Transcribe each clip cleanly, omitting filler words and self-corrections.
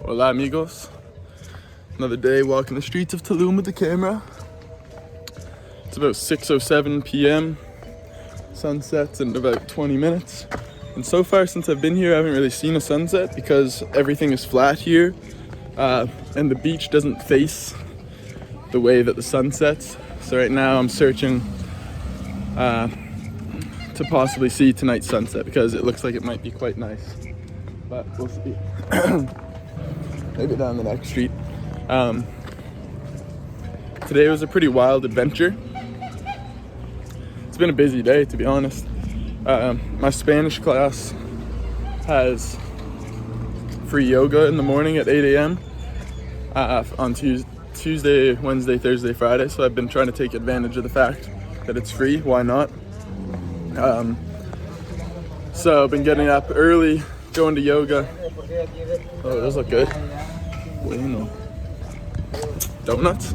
Hola amigos. Another day walking the streets of Tulum with the camera. It's about 6:07 p.m. Sunsets in about 20 minutes. And so far since I've been here, I haven't really seen a sunset because everything is flat here. And the beach doesn't face the way that the sun sets. So right now I'm searching to possibly see tonight's sunset because it looks like it might be quite nice. But we'll see. Maybe down the next street. Today was a pretty wild adventure. It's been a busy day, to be honest. My Spanish class has free yoga in the morning at 8 a.m. On Tuesday, Wednesday, Thursday, Friday. So I've been trying to take advantage of the fact that it's free. Why not? So I've been getting up early, going to yoga. Oh, those look good. Bueno. Donuts?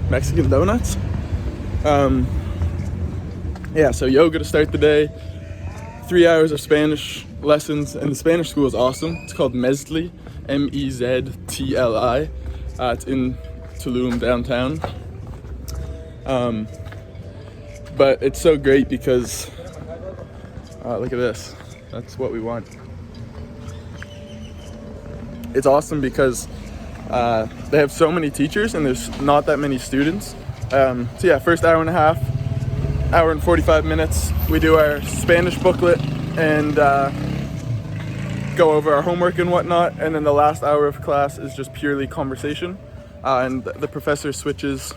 Mexican donuts? Yeah, so yoga to start the day. 3 hours of Spanish lessons, and the Spanish school is awesome. It's called Meztli, Meztli. It's in Tulum downtown. But it's so great because, look at this. That's what we want. It's awesome because they have so many teachers and there's not that many students. So yeah, first hour and a half, hour and 45 minutes, we do our Spanish booklet and go over our homework and whatnot. And then the last hour of class is just purely conversation. And the professor switches,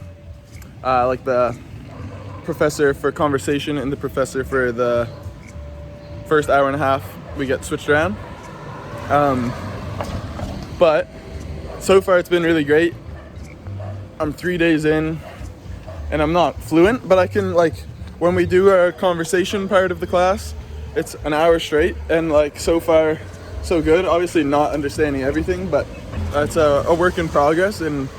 like the professor for conversation and the professor for the first hour and a half, we get switched around. But so far it's been really great. I'm 3 days in and I'm not fluent, but I can, like, when we do our conversation part of the class, it's an hour straight, and like so far so good. Obviously not understanding everything, but it's a work in progress, and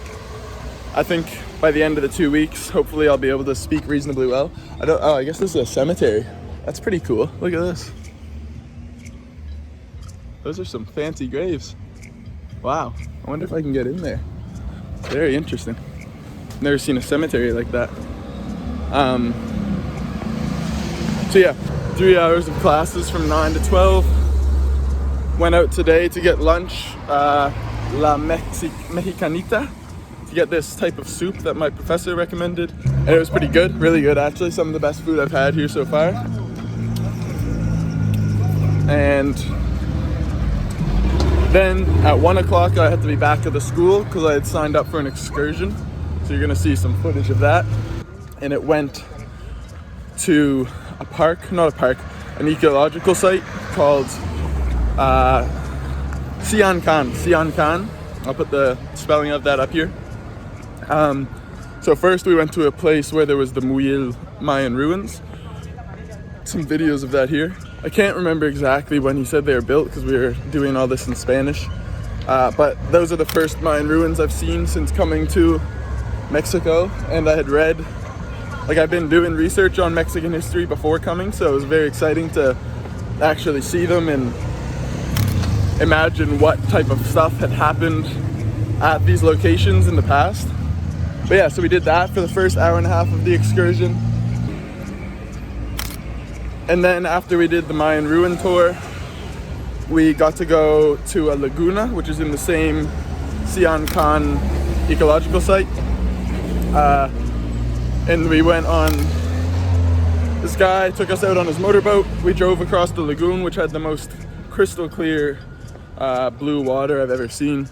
I think by the end of the 2 weeks hopefully I'll be able to speak reasonably well. I guess this is a cemetery. That's pretty cool. Look at this. Those are some fancy graves. Wow, I wonder if I can get in there. Very interesting. Never seen a cemetery like that. So yeah, 3 hours of classes from 9 to 12. Went out today to get lunch, La Mexicanita, to get this type of soup that my professor recommended. And it was pretty good, really good actually. Some of the best food I've had here so far. And then at 1 o'clock I had to be back at the school because I had signed up for an excursion. So you're gonna see some footage of that. And it went to a park, not a park, an ecological site called Sian. I'll put the spelling of that up here. So first we went to a place where there was the Muyil Mayan ruins. Some videos of that here. I can't remember exactly when he said they were built because we were doing all this in Spanish. But those are the first Mayan ruins I've seen since coming to Mexico. And I had read, like, I've been doing research on Mexican history before coming, so it was very exciting to actually see them and imagine what type of stuff had happened at these locations in the past. But yeah, so we did that for the first hour and a half of the excursion. And then after we did the Mayan ruin tour, we got to go to a laguna, which is in the same Sian ecological site. And we went on, this guy took us out on his motorboat. We drove across the lagoon, which had the most crystal clear blue water I've ever seen.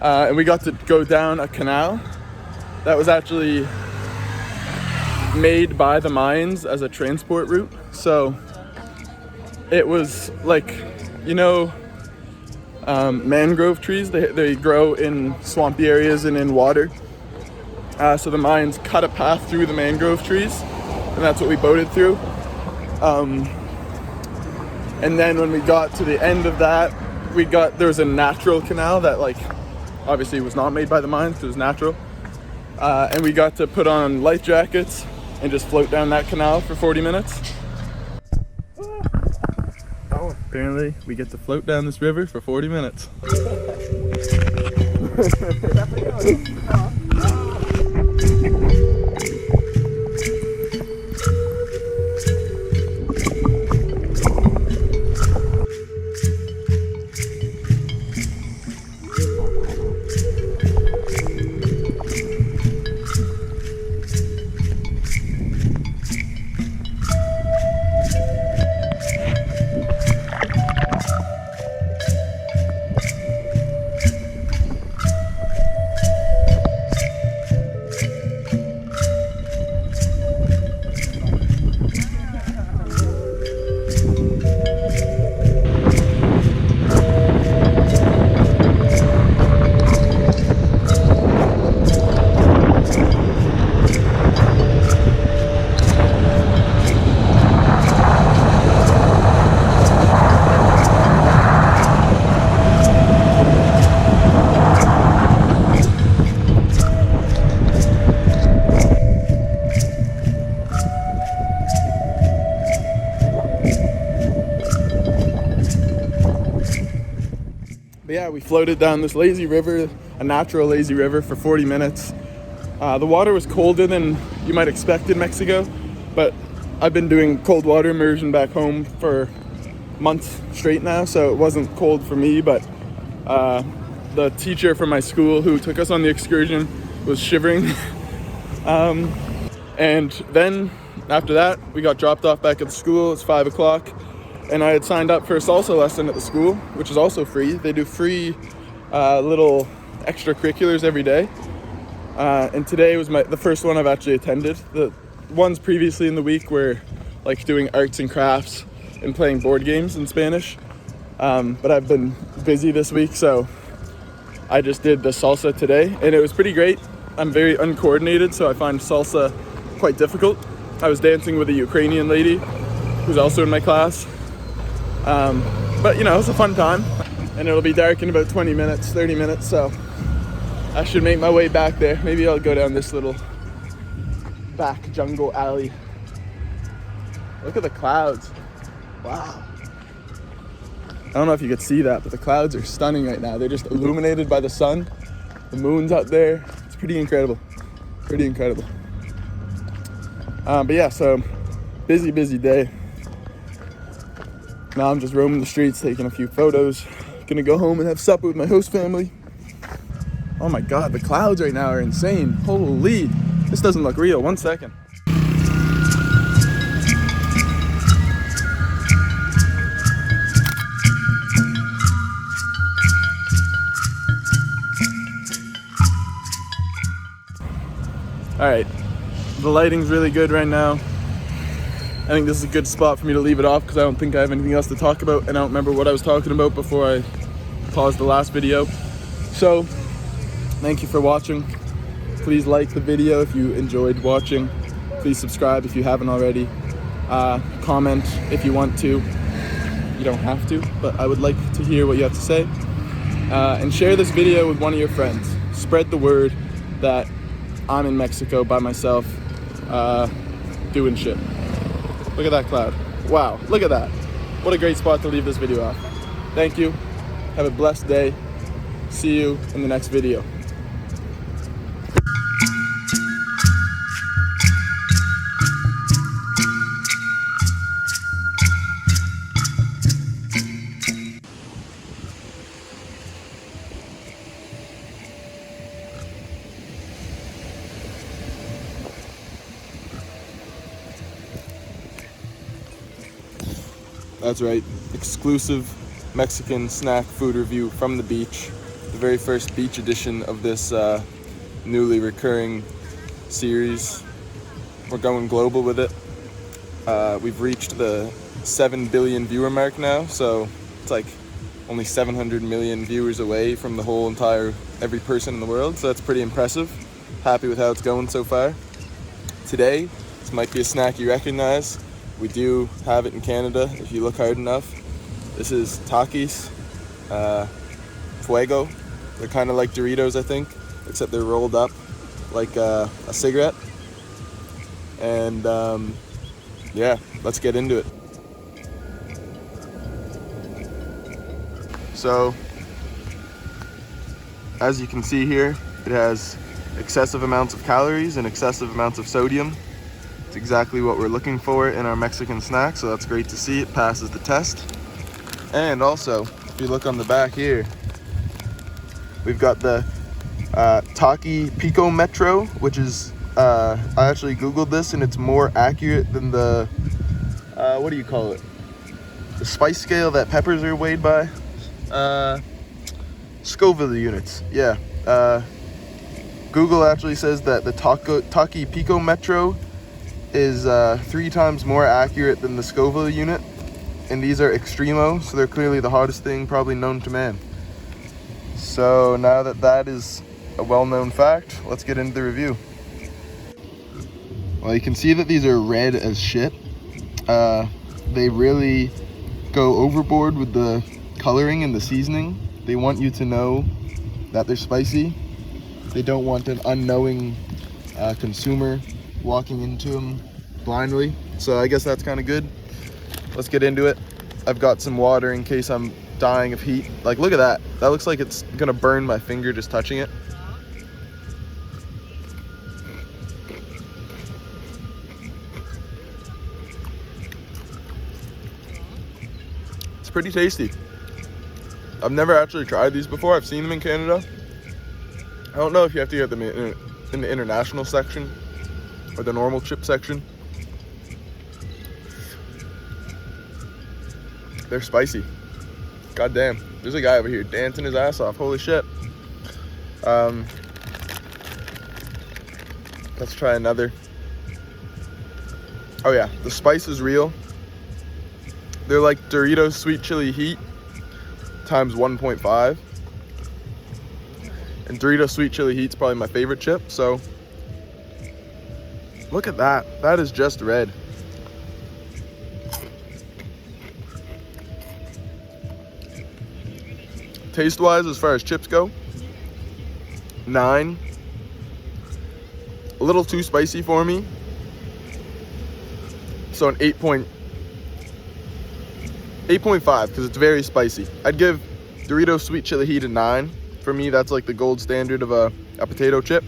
And we got to go down a canal that was actually made by the Mayans as a transport route. So it was like, you know, mangrove trees, they grow in swampy areas and in water. So the Mayans cut a path through the mangrove trees, and that's what we boated through. And then when we got to the end of that, there was a natural canal that, like, obviously was not made by the Mayans because it was natural. And we got to put on life jackets and just float down that canal for 40 minutes. Oh. Apparently, we get to float down this river for 40 minutes. But yeah, we floated down this lazy river, a natural lazy river, for 40 minutes. The water was colder than you might expect in Mexico, but I've been doing cold water immersion back home for months straight now, so it wasn't cold for me, but the teacher from my school who took us on the excursion was shivering. And then after that, we got dropped off back at the school. It's 5 o'clock. And I had signed up for a salsa lesson at the school, which is also free. They do free little extracurriculars every day. And today was the first one I've actually attended. The ones previously in the week were like doing arts and crafts and playing board games in Spanish. But I've been busy this week, so I just did the salsa today, and it was pretty great. I'm very uncoordinated, so I find salsa quite difficult. I was dancing with a Ukrainian lady who's also in my class. But you know, it's a fun time, and it'll be dark in about 20 minutes, 30 minutes, so I should make my way back there. Maybe I'll go down this little back jungle alley. Look at the clouds. Wow. I don't know if you could see that, but the clouds are stunning right now. They're just illuminated by the sun. The moon's up there. It's pretty incredible. Pretty incredible. But yeah, so busy day. Now I'm just roaming the streets, taking a few photos. Gonna go home and have supper with my host family. Oh my God, the clouds right now are insane. Holy, this doesn't look real. 1 second. All right, the lighting's really good right now. I think this is a good spot for me to leave it off because I don't think I have anything else to talk about, and I don't remember what I was talking about before I paused the last video. So, thank you for watching. Please like the video if you enjoyed watching. Please subscribe if you haven't already. Comment if you want to. You don't have to, but I would like to hear what you have to say. And share this video with one of your friends. Spread the word that I'm in Mexico by myself, doing shit. Look at that cloud. Wow, look at that. What a great spot to leave this video off. Thank you. Have a blessed day. See you in the next video. That's right, exclusive Mexican snack food review from the beach. The very first beach edition of this newly recurring series. We're going global with it. We've reached the 7 billion viewer mark now, so it's like only 700 million viewers away from the whole entire, every person in the world, so that's pretty impressive. Happy with how it's going so far. Today, this might be a snack you recognize. We do have it in Canada if you look hard enough. This is Takis, Fuego. They're kind of like Doritos, I think, except they're rolled up like a cigarette. And yeah, let's get into it. So, as you can see here, it has excessive amounts of calories and excessive amounts of sodium. It's exactly what we're looking for in our Mexican snack, so that's great to see. It passes the test. And also, if you look on the back here, we've got the Takis picometro, which is, I actually Googled this and it's more accurate than the, what do you call it? The spice scale that peppers are weighed by? Scoville units, yeah. Google actually says that the Takis picometro is 3 times more accurate than the Scoville unit. And these are extremo, so they're clearly the hottest thing probably known to man. So now that that is a well-known fact, let's get into the review. Well, you can see that these are red as shit. They really go overboard with the coloring and the seasoning. They want you to know that they're spicy. They don't want an unknowing consumer walking into them blindly. So I guess that's kind of good. Let's get into it. I've got some water in case I'm dying of heat. Like, look at that. That looks like it's gonna burn my finger just touching it. It's pretty tasty. I've never actually tried these before. I've seen them in Canada. I don't know if you have to get them in the international section or the normal chip section. They're spicy. God damn. There's a guy over here dancing his ass off. Holy shit. Let's try another. Oh yeah, the spice is real. They're like Doritos sweet chili heat times 1.5. And Doritos sweet chili heat's probably my favorite chip, so look at that. That is just red. Taste-wise, as far as chips go, 9. A little too spicy for me, so an 8.5 because it's very spicy. I'd give Doritos sweet chili heat a 9. For me, that's like the gold standard of a potato chip.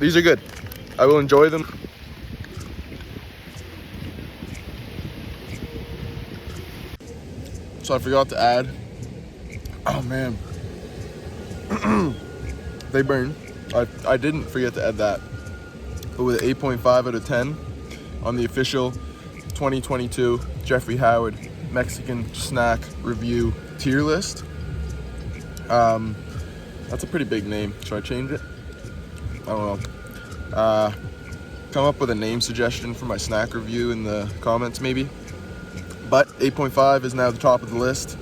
These are good. I will enjoy them. So I forgot to add, oh man, they burn. I didn't forget to add that, but with an 8.5 out of 10 on the official 2022 Jeffrey Howard Mexican snack review tier list. That's a pretty big name. Should I change it? I don't know. Come up with a name suggestion for my snack review in the comments maybe. But 8.5 is now the top of the list.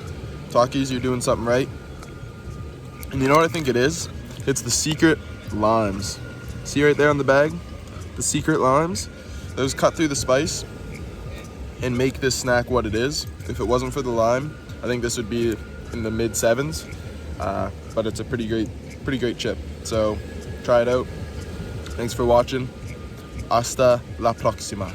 Takis, you're doing something right. And you know what I think it is? It's the secret limes. See right there on the bag? The secret limes. Those cut through the spice and make this snack what it is. If it wasn't for the lime, I think this would be in the mid 7s. But it's a pretty great chip. So try it out. Thanks for watching. Hasta la próxima.